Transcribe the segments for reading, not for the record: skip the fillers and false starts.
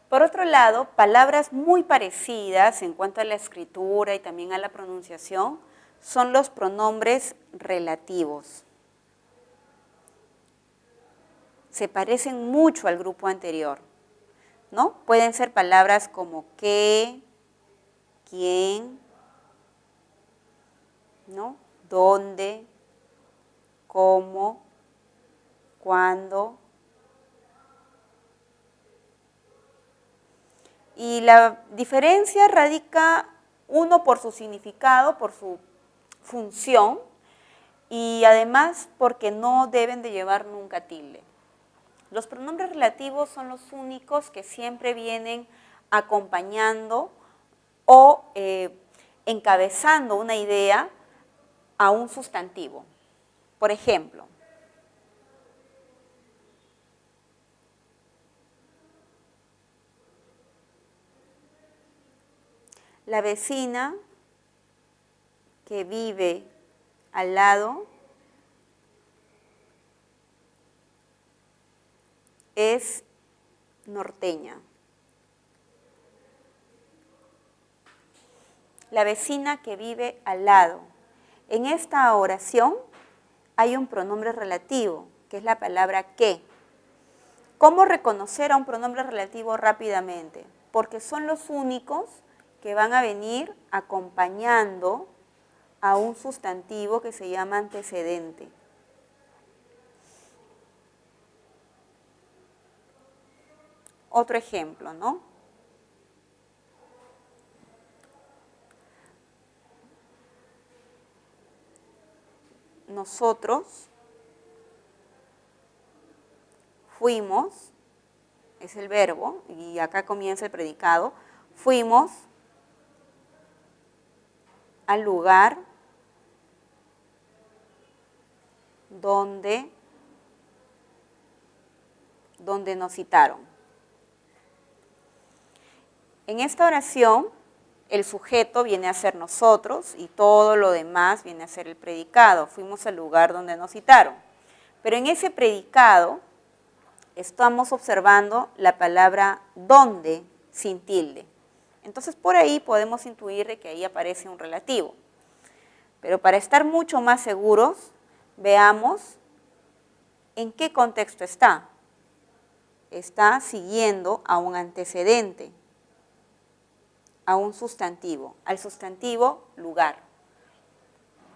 Por otro lado, palabras muy parecidas en cuanto a la escritura y también a la pronunciación son los pronombres relativos. Se parecen mucho al grupo anterior, ¿no? Pueden ser palabras como qué, quién, ¿no? Dónde, cómo, cuándo. Y la diferencia radica, uno, por su significado, por su función, y además porque no deben de llevar nunca tilde. Los pronombres relativos son los únicos que siempre vienen acompañando o encabezando una idea a un sustantivo. Por ejemplo, la vecina que vive al lado es norteña. La vecina que vive al lado. En esta oración hay un pronombre relativo, que es la palabra que. ¿Cómo reconocer a un pronombre relativo rápidamente? Porque son los únicos que van a venir acompañando a un sustantivo que se llama antecedente. Otro ejemplo, ¿no? Nosotros fuimos, es el verbo, y acá comienza el predicado, fuimos al lugar donde nos citaron. En esta oración, el sujeto viene a ser nosotros y todo lo demás viene a ser el predicado. Fuimos al lugar donde nos citaron. Pero en ese predicado estamos observando la palabra donde sin tilde. Entonces, por ahí podemos intuir de que ahí aparece un relativo. Pero para estar mucho más seguros, veamos en qué contexto está. Está siguiendo a un antecedente, a un sustantivo, al sustantivo lugar.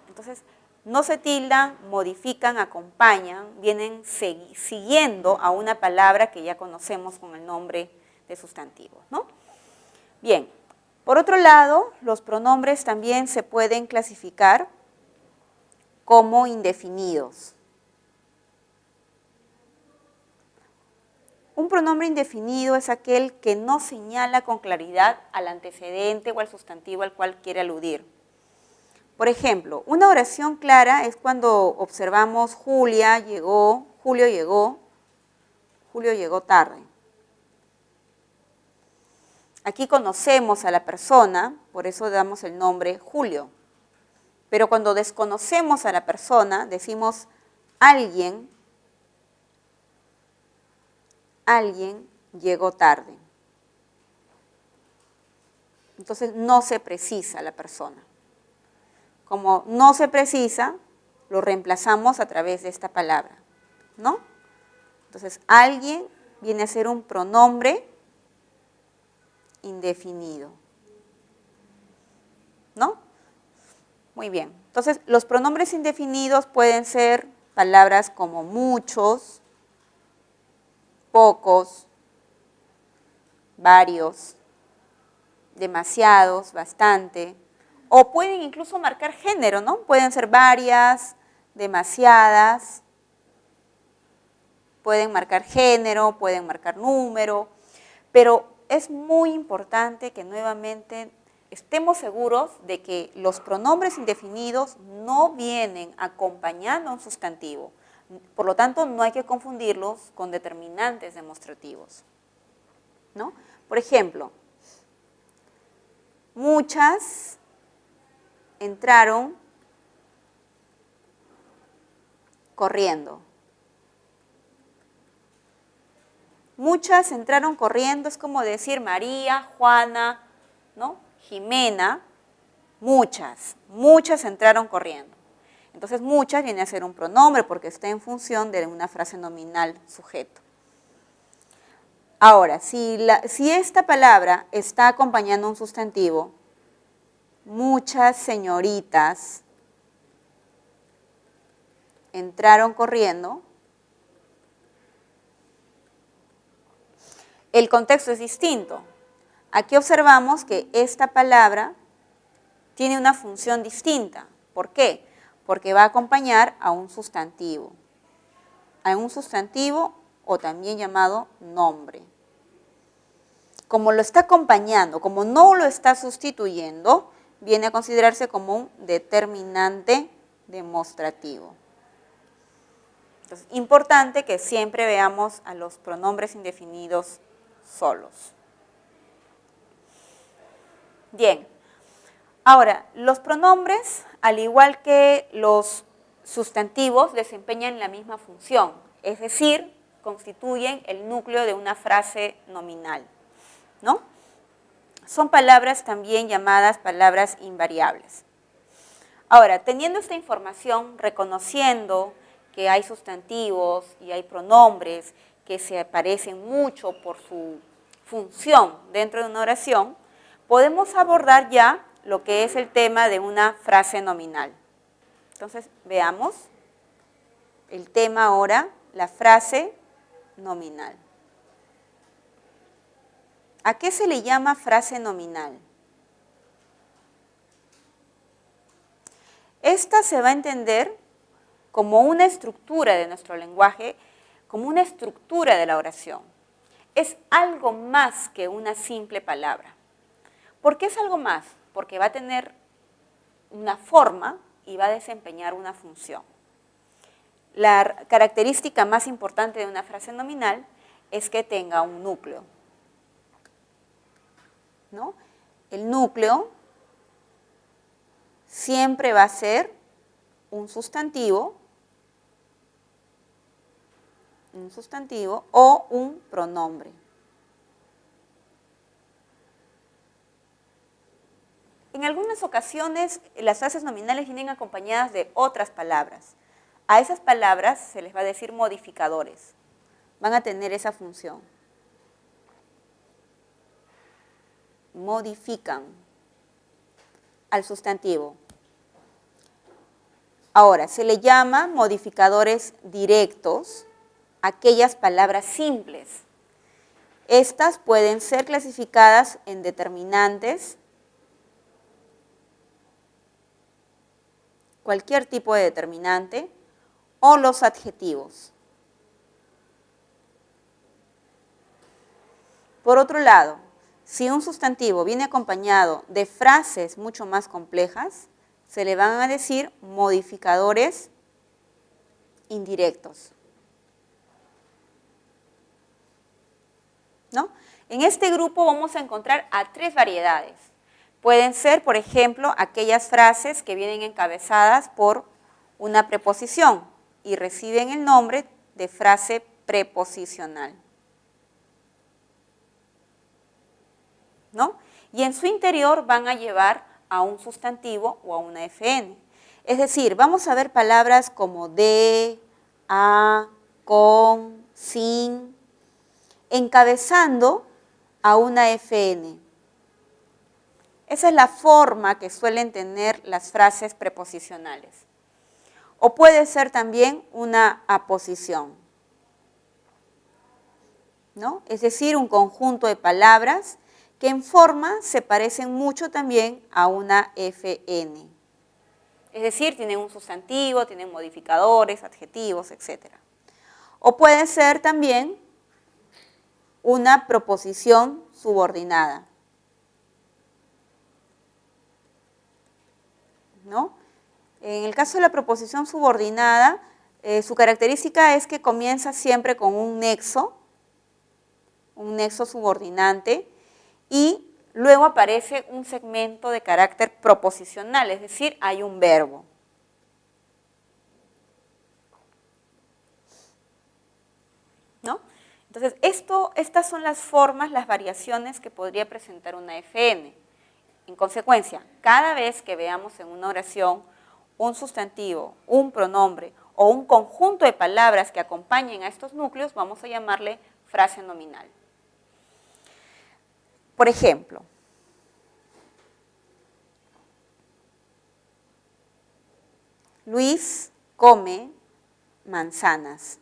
Entonces, no se tildan, modifican, acompañan, vienen siguiendo a una palabra que ya conocemos con el nombre de sustantivo, ¿no? Bien, por otro lado, los pronombres también se pueden clasificar como indefinidos. Un pronombre indefinido es aquel que no señala con claridad al antecedente o al sustantivo al cual quiere aludir. Por ejemplo, una oración clara es cuando observamos Julio llegó tarde. Aquí conocemos a la persona, por eso damos el nombre Julio. Pero cuando desconocemos a la persona, decimos alguien llegó tarde. Entonces no se precisa la persona. Como no se precisa, lo reemplazamos a través de esta palabra, ¿no? Entonces alguien viene a ser un pronombre indefinido, ¿no? Muy bien. Entonces los pronombres indefinidos pueden ser palabras como muchos, pocos, varios, demasiados, bastante, o pueden incluso marcar género, ¿no? Pueden ser varias, demasiadas, pueden marcar género, pueden marcar número, pero es muy importante que nuevamente estemos seguros de que los pronombres indefinidos no vienen acompañando a un sustantivo. Por lo tanto, no hay que confundirlos con determinantes demostrativos, ¿no? Por ejemplo, muchas entraron corriendo. Muchas entraron corriendo, es como decir María, Juana, ¿no? Jimena, muchas entraron corriendo. Entonces, muchas viene a ser un pronombre porque está en función de una frase nominal sujeto. Ahora, si esta palabra está acompañando un sustantivo, muchas señoritas entraron corriendo, el contexto es distinto. Aquí observamos que esta palabra tiene una función distinta. ¿Por qué? Porque va a acompañar a un sustantivo o también llamado nombre. Como lo está acompañando, como no lo está sustituyendo, viene a considerarse como un determinante demostrativo. Entonces, importante que siempre veamos a los pronombres indefinidos solos. Bien, ahora, los pronombres, al igual que los sustantivos, desempeñan la misma función, es decir, constituyen el núcleo de una frase nominal, ¿no? Son palabras también llamadas palabras invariables. Ahora, teniendo esta información, reconociendo que hay sustantivos y hay pronombres que se parecen mucho por su función dentro de una oración, podemos abordar ya lo que es el tema de una frase nominal. Entonces, veamos el tema ahora, la frase nominal. ¿A qué se le llama frase nominal? Esta se va a entender como una estructura de nuestro lenguaje, como una estructura de la oración. Es algo más que una simple palabra. ¿Por qué es algo más? Porque va a tener una forma y va a desempeñar una función. La característica más importante de una frase nominal es que tenga un núcleo, ¿no? El núcleo siempre va a ser un sustantivo o un pronombre. En algunas ocasiones las frases nominales vienen acompañadas de otras palabras. A esas palabras se les va a decir modificadores. Van a tener esa función. Modifican al sustantivo. Ahora, se le llama modificadores directos a aquellas palabras simples. Estas pueden ser clasificadas en determinantes, cualquier tipo de determinante, o los adjetivos. Por otro lado, si un sustantivo viene acompañado de frases mucho más complejas, se le van a decir modificadores indirectos, ¿no? En este grupo vamos a encontrar a tres variedades. Pueden ser, por ejemplo, aquellas frases que vienen encabezadas por una preposición y reciben el nombre de frase preposicional, ¿no? Y en su interior van a llevar a un sustantivo o a una FN. Es decir, vamos a ver palabras como de, a, con, sin, encabezando a una FN. Esa es la forma que suelen tener las frases preposicionales. O puede ser también una aposición, ¿no? Es decir, un conjunto de palabras que en forma se parecen mucho también a una FN. Es decir, tienen un sustantivo, tienen modificadores, adjetivos, etc. O puede ser también una proposición subordinada, ¿no? En el caso de la proposición subordinada, su característica es que comienza siempre con un nexo subordinante, y luego aparece un segmento de carácter proposicional, es decir, hay un verbo. ¿No? Entonces, estas son las formas, las variaciones que podría presentar una FN. En consecuencia, cada vez que veamos en una oración un sustantivo, un pronombre o un conjunto de palabras que acompañen a estos núcleos, vamos a llamarle frase nominal. Por ejemplo, Luis come manzanas.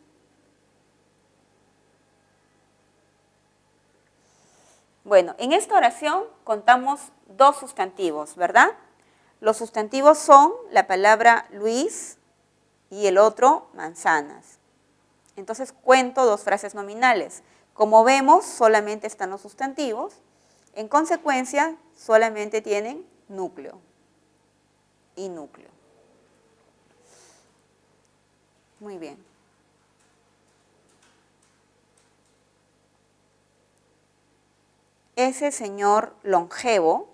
Bueno, en esta oración contamos dos sustantivos, ¿verdad? Los sustantivos son la palabra Luis y el otro manzanas. Entonces cuento dos frases nominales. Como vemos, solamente están los sustantivos. En consecuencia, solamente tienen núcleo y núcleo. Muy bien. Ese señor longevo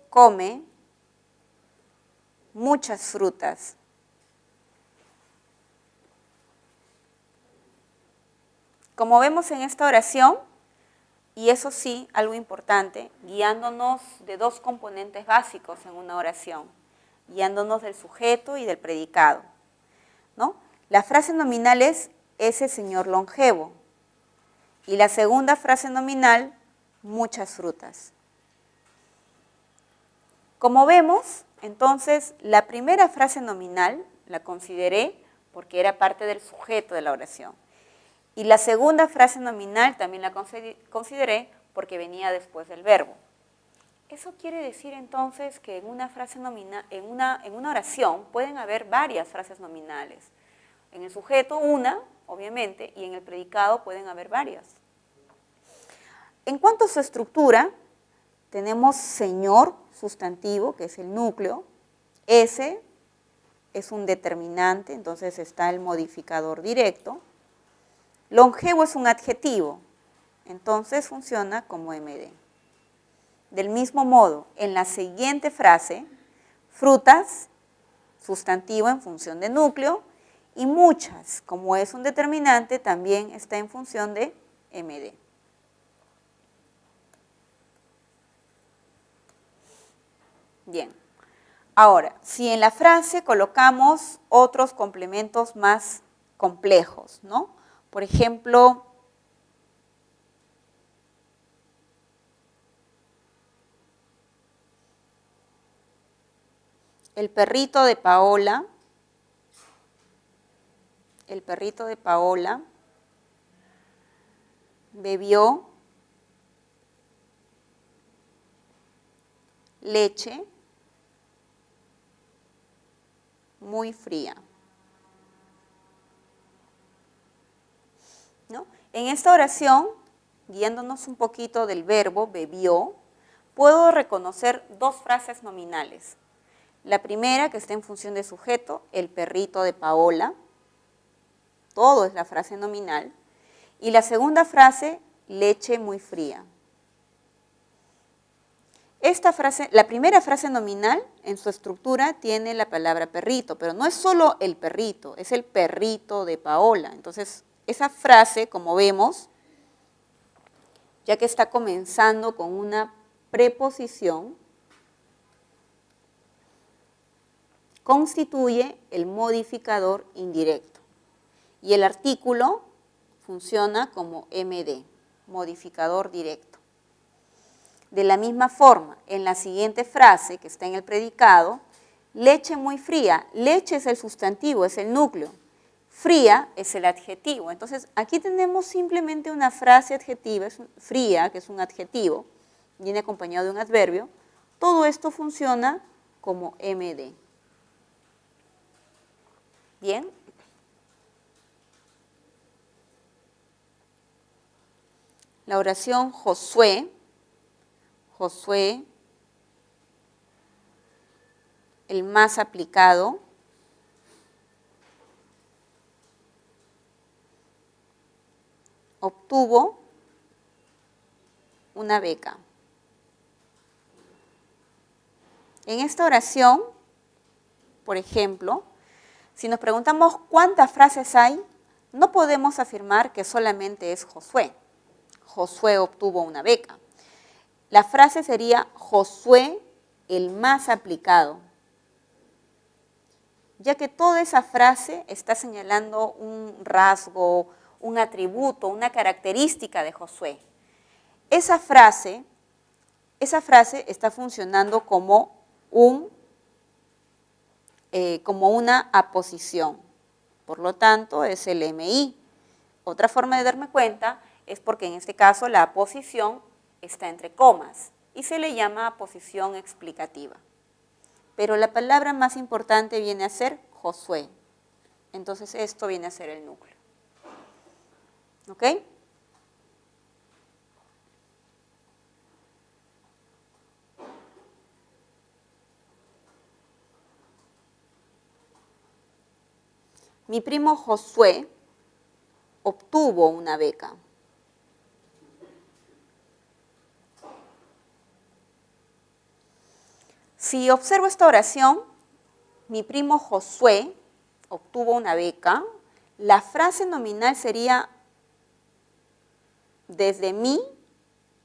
come muchas frutas. Como vemos en esta oración, y eso sí, algo importante, guiándonos de dos componentes básicos en una oración, guiándonos del sujeto y del predicado, ¿no? La frase nominal es ese señor longevo y la segunda frase nominal, muchas frutas. Como vemos, entonces, la primera frase nominal la consideré porque era parte del sujeto de la oración. Y la segunda frase nominal también la consideré porque venía después del verbo. Eso quiere decir entonces que en una frase nominal, en una oración pueden haber varias frases nominales. En el sujeto una, obviamente, y en el predicado pueden haber varias. En cuanto a su estructura, tenemos señor, sustantivo, que es el núcleo. Ese es un determinante, entonces está el modificador directo. Longevo es un adjetivo, entonces funciona como MD. Del mismo modo, en la siguiente frase, frutas, sustantivo en función de núcleo, y muchas, como es un determinante, también está en función de MD. Bien, ahora, si en la frase colocamos otros complementos más complejos, ¿no? Por ejemplo, el perrito de Paola bebió leche muy fría, ¿no? En esta oración, guiándonos un poquito del verbo bebió, puedo reconocer dos frases nominales. La primera, que está en función de sujeto, el perrito de Paola, todo es la frase nominal, y la segunda frase, leche muy fría. Esta frase, la primera frase nominal, en su estructura, tiene la palabra perrito, pero no es solo el perrito, es el perrito de Paola. Entonces, esa frase, como vemos, ya que está comenzando con una preposición, constituye el modificador indirecto. Y el artículo funciona como MD, modificador directo. De la misma forma, en la siguiente frase, que está en el predicado, leche muy fría. Leche es el sustantivo, es el núcleo. Fría es el adjetivo. Entonces, aquí tenemos simplemente una frase adjetiva, fría, que es un adjetivo, viene acompañado de un adverbio. Todo esto funciona como MD. Bien. La oración Josué, el más aplicado, obtuvo una beca. En esta oración, por ejemplo, si nos preguntamos cuántas frases hay, no podemos afirmar que solamente es Josué. Josué obtuvo una beca. La frase sería Josué el más aplicado, ya que toda esa frase está señalando un rasgo, un atributo, una característica de Josué. Esa frase está funcionando como una aposición. Por lo tanto, es el MI. Otra forma de darme cuenta es porque en este caso la aposición está entre comas y se le llama aposición explicativa. Pero la palabra más importante viene a ser Josué. Entonces esto viene a ser el núcleo. ¿Ok? Mi primo Josué obtuvo una beca. Si observo esta oración, mi primo Josué obtuvo una beca, la frase nominal sería desde mí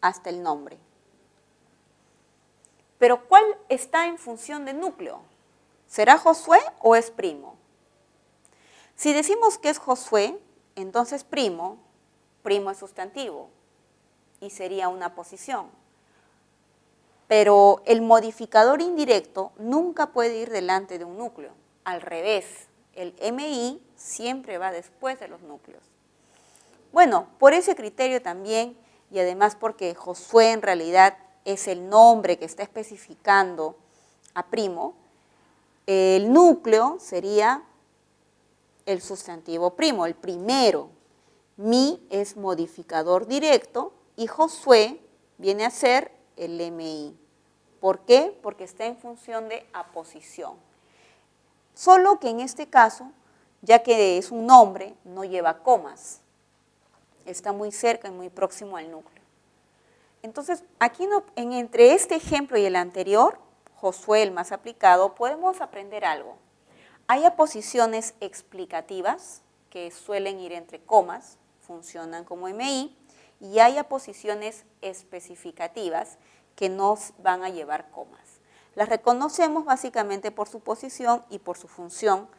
hasta el nombre. Pero ¿cuál está en función de núcleo? ¿Será Josué o es primo? Si decimos que es Josué, entonces primo es sustantivo y sería una posición. Pero el modificador indirecto nunca puede ir delante de un núcleo. Al revés, el MI siempre va después de los núcleos. Bueno, por ese criterio también, y además porque Josué en realidad es el nombre que está especificando a primo, el núcleo sería el sustantivo primo, el primero. Mi es modificador directo y Josué viene a ser el MI. ¿Por qué? Porque está en función de aposición. Solo que en este caso, ya que es un nombre, no lleva comas. Está muy cerca y muy próximo al núcleo. Entonces, aquí entre este ejemplo y el anterior, Josué el más aplicado, podemos aprender algo. Hay aposiciones explicativas que suelen ir entre comas, funcionan como MI, y hay aposiciones especificativas que nos van a llevar comas. Las reconocemos básicamente por su posición y por su función,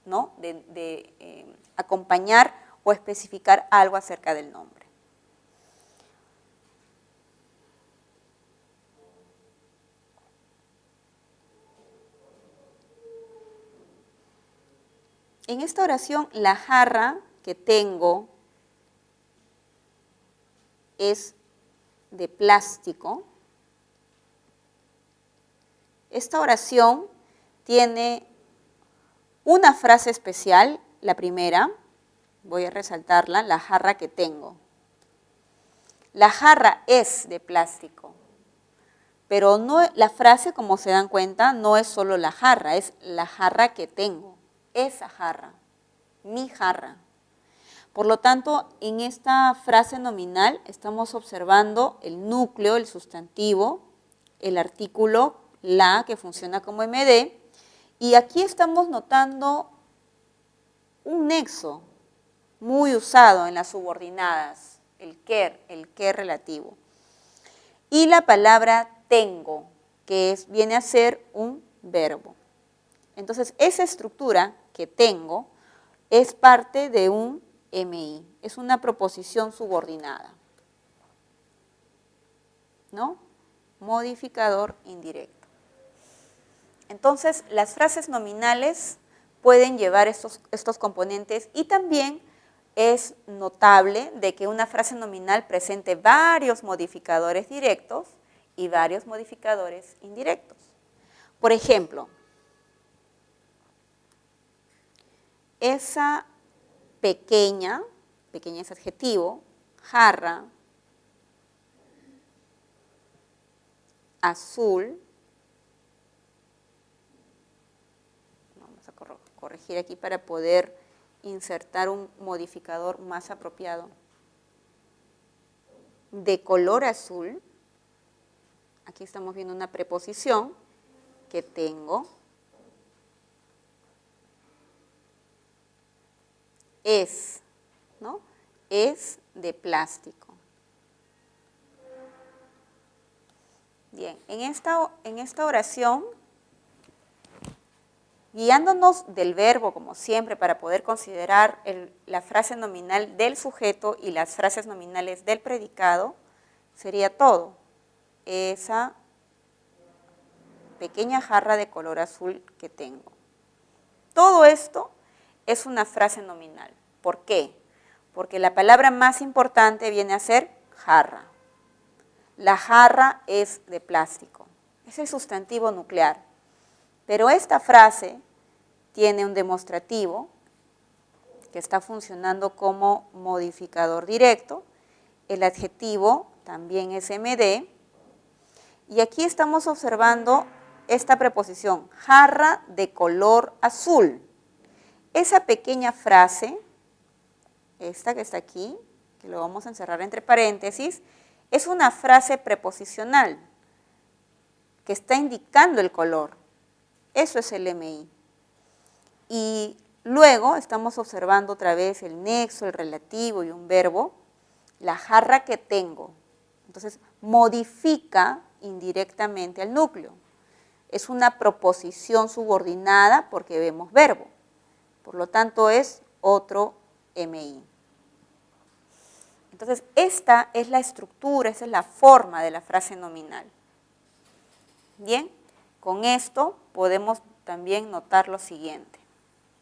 ¿no? de acompañar o especificar algo acerca del nombre. En esta oración, la jarra que tengo es de plástico. Esta oración tiene una frase especial, la primera, voy a resaltarla, la jarra que tengo. La jarra es de plástico, pero no, la frase, como se dan cuenta, no es solo la jarra, es la jarra que tengo, esa jarra, mi jarra. Por lo tanto, en esta frase nominal estamos observando el núcleo, el sustantivo, el artículo la, que funciona como MD, y aquí estamos notando un nexo muy usado en las subordinadas, el que relativo. Y la palabra tengo, que viene a ser un verbo. Entonces, esa estructura que tengo es parte de un MI, es una proposición subordinada, ¿no? Modificador indirecto. Entonces, las frases nominales pueden llevar estos componentes y también es notable de que una frase nominal presente varios modificadores directos y varios modificadores indirectos. Por ejemplo, esa pequeña es adjetivo, jarra, azul, vamos a corregir aquí para poder insertar un modificador más apropiado, de color azul, aquí estamos viendo una preposición que tengo, es ¿no? Es de plástico. Bien, en esta oración, guiándonos del verbo, como siempre, para poder considerar la frase nominal del sujeto y las frases nominales del predicado, sería todo. Esa pequeña jarra de color azul que tengo. Todo esto es una frase nominal. ¿Por qué? Porque la palabra más importante viene a ser jarra. La jarra es de plástico. Es el sustantivo nuclear. Pero esta frase tiene un demostrativo que está funcionando como modificador directo. El adjetivo también es MD. Y aquí estamos observando esta preposición, jarra de color azul. Esa pequeña frase, esta que está aquí, que lo vamos a encerrar entre paréntesis, es una frase preposicional que está indicando el color. Eso es el MI. Y luego estamos observando otra vez el nexo, el relativo y un verbo, la jarra que tengo. Entonces, modifica indirectamente al núcleo. Es una proposición subordinada porque vemos verbo. Por lo tanto, es otro MI. Entonces, esta es la estructura, esa es la forma de la frase nominal. Bien, con esto podemos también notar lo siguiente.